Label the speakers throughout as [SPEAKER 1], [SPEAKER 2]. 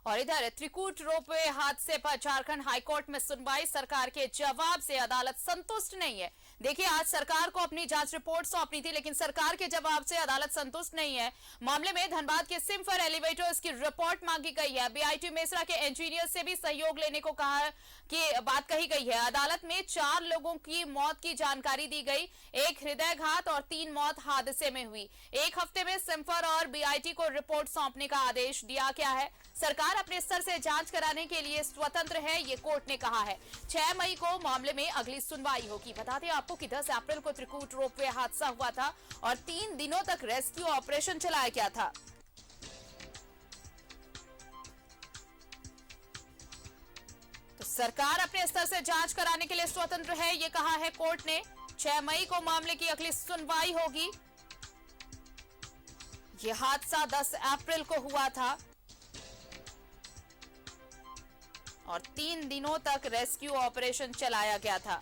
[SPEAKER 1] और इधर त्रिकूट रोपवे हादसे पर झारखंड हाईकोर्ट में सुनवाई। सरकार के जवाब से अदालत संतुष्ट नहीं है। देखिए, आज सरकार को अपनी जांच रिपोर्ट सौंपनी थी, लेकिन सरकार के जवाब से अदालत संतुष्ट नहीं है। मामले में धनबाद के सिम्फर एलिवेटर्स की रिपोर्ट मांगी गई है। बीआईटी मेसरा के इंजीनियर से भी सहयोग लेने को कहा कि बात कही गई है। अदालत में 4 लोगों की मौत की जानकारी दी गई। एक हृदयघात और 3 मौत हादसे में हुई। 1 हफ्ते में सिम्फर और बीआईटी को रिपोर्ट सौंपने का आदेश दिया गया है। सरकार अपने स्तर से जांच कराने के लिए स्वतंत्र है, ये कोर्ट ने कहा है। 6 मई को मामले में अगली सुनवाई होगी। बता दें आपको कि 10 अप्रैल को त्रिकूट रोपवे हादसा हुआ था और 3 दिनों तक रेस्क्यू ऑपरेशन चलाया गया था। तो सरकार अपने स्तर से जांच कराने के लिए स्वतंत्र है, ये कहा है कोर्ट ने। 6 मई को मामले की अगली सुनवाई होगी। यह हादसा 10 अप्रैल को हुआ था और 3 दिनों तक रेस्क्यू ऑपरेशन चलाया गया था।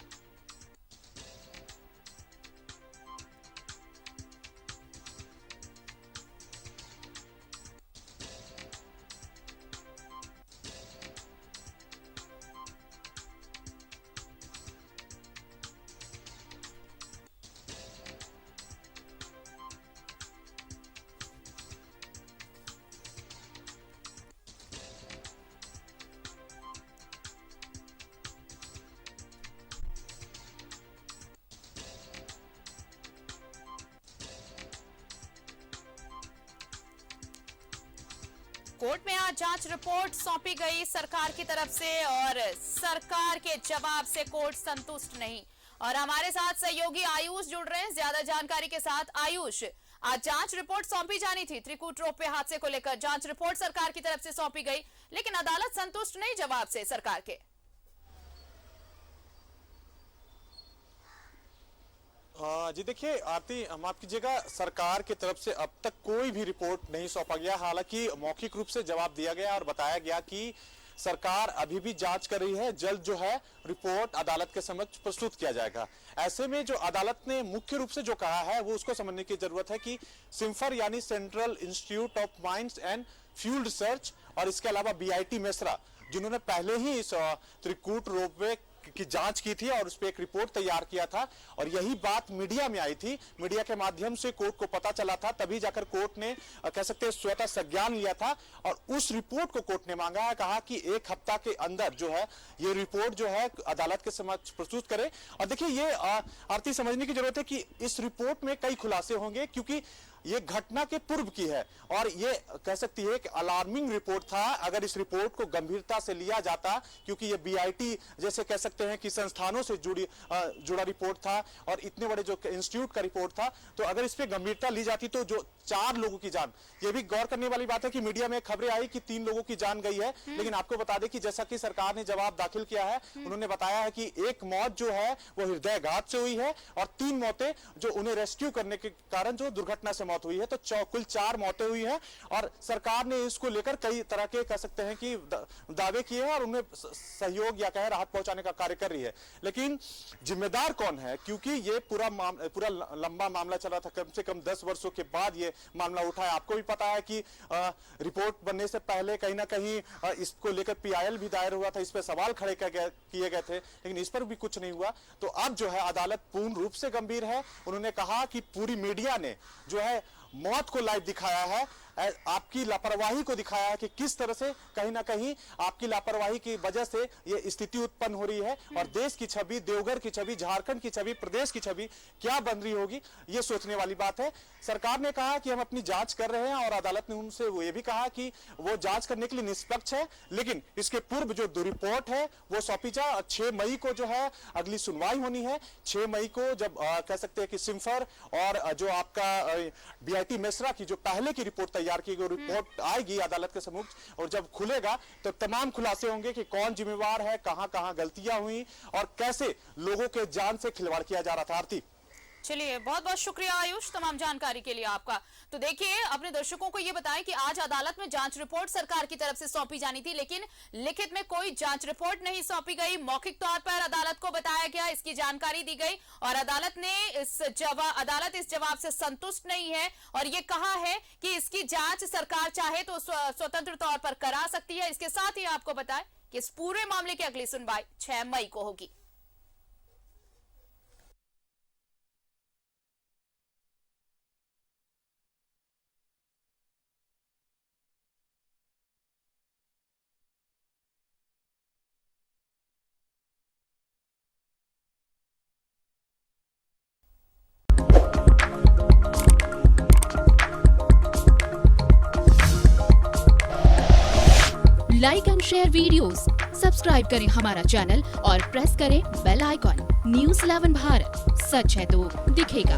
[SPEAKER 1] कोर्ट में आज जांच रिपोर्ट सौंपी गई सरकार की तरफ से और सरकार के जवाब से कोर्ट संतुष्ट नहीं। और हमारे साथ सहयोगी आयुष जुड़ रहे हैं ज्यादा जानकारी के साथ। आयुष, आज जांच रिपोर्ट सौंपी जानी थी त्रिकूट रोपवे हादसे को लेकर। जांच रिपोर्ट सरकार की तरफ से सौंपी गई, लेकिन अदालत संतुष्ट नहीं जवाब से सरकार के।
[SPEAKER 2] जी देखिए आरती, माफ कीजिएगा, सरकार की तरफ से अब तक कोई भी रिपोर्ट नहीं सौंपा गया। हालांकि मौखिक रूप से जवाब दिया गया और बताया गया कि सरकार अभी भी जांच कर रही है, जल्द जो है रिपोर्ट अदालत के समक्ष प्रस्तुत किया जाएगा। ऐसे में जो अदालत ने मुख्य रूप से जो कहा है वो उसको समझने की जरूरत है कि सिम्फर यानी central institute of mines and fuel research और इसके अलावा बीआईटी मेसरा, जिन्होंने पहले ही इस त्रिकूट रोपवे की जांच की थी और उस पर एक रिपोर्ट तैयार किया था और यही बात मीडिया में आई थी। मीडिया के माध्यम से कोर्ट को पता चला था, तभी जाकर कोर्ट ने कह सकते हैं स्वतः संज्ञान लिया था और उस रिपोर्ट को कोर्ट ने मांगा है। कहा कि 1 हफ्ता के अंदर जो है ये रिपोर्ट जो है अदालत के समक्ष प्रस्तुत करे। और देखिए, ये आरती समझने की जरूरत है कि इस रिपोर्ट में कई खुलासे होंगे, क्योंकि ये घटना के पूर्व की है और ये कह सकती है कि अलार्मिंग रिपोर्ट था अगर इस रिपोर्ट को गंभीरता से लिया जाता, क्योंकि ये बीआईटी जैसे कह सकते हैं कि संस्थानों से जुड़ा रिपोर्ट था और इतने बड़े जो इंस्टीट्यूट का रिपोर्ट था, तो अगर इस पे गंभीरता ली जाती तो जो 4 लोगों की जान, ये भी गौर करने वाली बात है कि मीडिया में खबरें आई कि 3 लोगों की जान गई है, लेकिन आपको बता दें कि जैसा कि सरकार ने जवाब दाखिल किया है, उन्होंने बताया है कि 1 मौत जो है वो हृदयघात से हुई है और 3 मौतें जो उन्हें रेस्क्यू करने के कारण जो दुर्घटना से मौत हुई है, तो कुल 4 मौतें हुई है। और सरकार ने इसको लेकर कई तरह के कह सकते हैं कि दावे किए हैं और उन्हें सहयोग या कहे राहत पहुंचाने का कार्य कर रही है। लेकिन जिम्मेदार कौन है, क्योंकि ये पूरा लंबा मामला चला था, कम से कम 10 वर्षों के बाद ये मामला उठा है। आपको भी पता है कि रिपोर्ट बनने से पहले कहीं ना कहीं इसको लेकर पीआईएल भी दायर हुआ था, इस पर सवाल खड़े किए गए थे, लेकिन इस पर भी कुछ नहीं हुआ। तो अब जो है अदालत पूर्ण रूप से गंभीर है। उन्होंने कहा कि पूरी मीडिया ने जो है मौत को लाइव दिखाया है, आपकी लापरवाही को दिखाया है कि किस तरह से कहीं ना कहीं आपकी लापरवाही की वजह से ये स्थिति उत्पन्न हो रही है और देश की छवि, देवघर की छवि, झारखंड की छवि, प्रदेश की छवि क्या बन रही होगी, ये सोचने वाली बात है। सरकार ने कहा कि हम अपनी जांच कर रहे हैं और अदालत ने उनसे वो ये भी कहा कि वो जांच करने के लिए निष्पक्ष है, लेकिन इसके पूर्व जो रिपोर्ट है वो सौंपी जाए। 6 मई को जो है अगली सुनवाई होनी है। 6 मई को जब कह सकते हैं कि सिम्फर और जो आपका बीआईटी मेसरा की जो पहले की रिपोर्ट तैयार की गई रिपोर्ट आएगी अदालत के समक्ष और जब खुलेगा तो तमाम खुलासे होंगे कि कौन जिम्मेवार है, कहां कहां गलतियां हुई और कैसे लोगों के जान से खिलवाड़ किया जा रहा था। आरती,
[SPEAKER 1] चलिए, बहुत बहुत शुक्रिया आयुष तमाम जानकारी के लिए आपका। तो देखिए, अपने दर्शकों को ये बताएं कि आज अदालत में जांच रिपोर्ट सरकार की तरफ से सौंपी जानी थी, लेकिन लिखित में कोई जांच रिपोर्ट नहीं सौंपी गई। मौखिक तौर पर अदालत को बताया गया, इसकी जानकारी दी गई और अदालत इस जवाब से संतुष्ट नहीं है और ये कहा है कि इसकी जांच सरकार चाहे तो स्वतंत्र तौर पर करा सकती है। इसके साथ ही आपको बताएं कि इस पूरे मामले की अगली सुनवाई 6 मई को होगी।
[SPEAKER 3] Like and share videos, subscribe करें हमारा चैनल और प्रेस करें बेल आइकॉन। न्यूज़ 11 भारत, सच है तो दिखेगा।